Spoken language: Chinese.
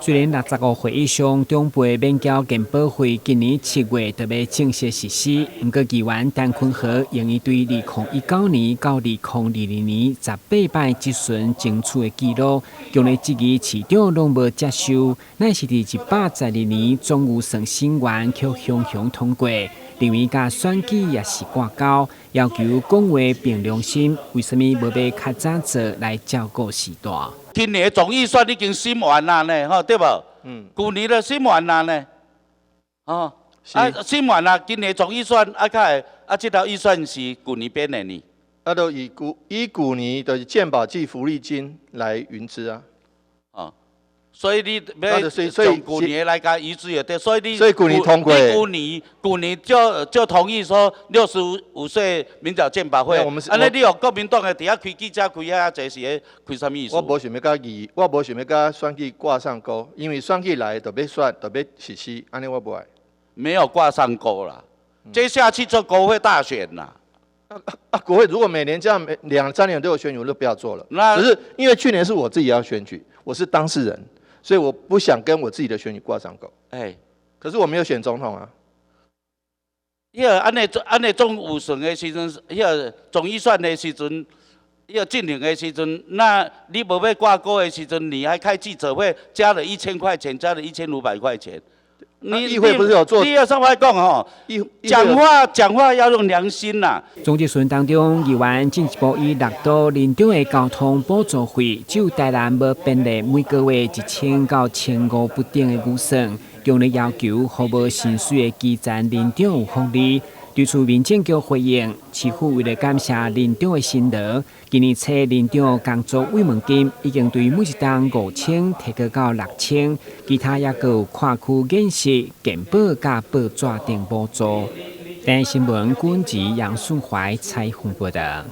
虽然65个会议上中辈免缴健保费今年7月就要正式实施，不过议员陈坤和仍然对2019年到2022年18摆质询争取的记录，强烈质疑市长拢无接受，乃是伫112年总预算审完却雄雄通过，认为甲选举也是挂钩，要求讲话凭良心，为什么无要较早做来照顾时代？今年的总预算已经审完啦呢，吼对无？去年的审完啦呢，哦，审完啦，今年总预算这条预算是去年编的呢。都以去年的健保及福利金来匀支啊。哦，所以你要从去年来甲移植也对，所以你去年通过，去年就同意说65岁免缴健保费。安尼你用国民党的伫遐开记者开遐济是开什么意思？我无想要甲选举挂上钩，因为选举来就要选，就要实施，安尼我不爱。没有挂上钩啦，接下去做国会大选啦。国会如果每年这样2、3年都有选举，我就不要做了。只是因为去年是我自己要选举，我是当事人，所以我不想跟我自己的选举挂上钩。可是我没有选总统啊。安尼总预算的时阵，总预算的时阵，进行的时阵，那你无要挂钩的时阵，你还开记者会，加了1000块钱，加了1500块钱。议会不是有做？你要上来讲吼，讲话要用良心呐。总质询当中，议员进一步以6都林长的交通补助费，只有台南无编列每个月1000到1500不等的预算，强烈要求互无薪水的基层林长有福利。对此，民政局回应，市府为了感谢林长的辛劳，今年初林长工作慰问金已经对每一档5000提高到6000，其他也有跨区建设、健保甲报纸等补助。台新闻管制杨顺怀采访报道。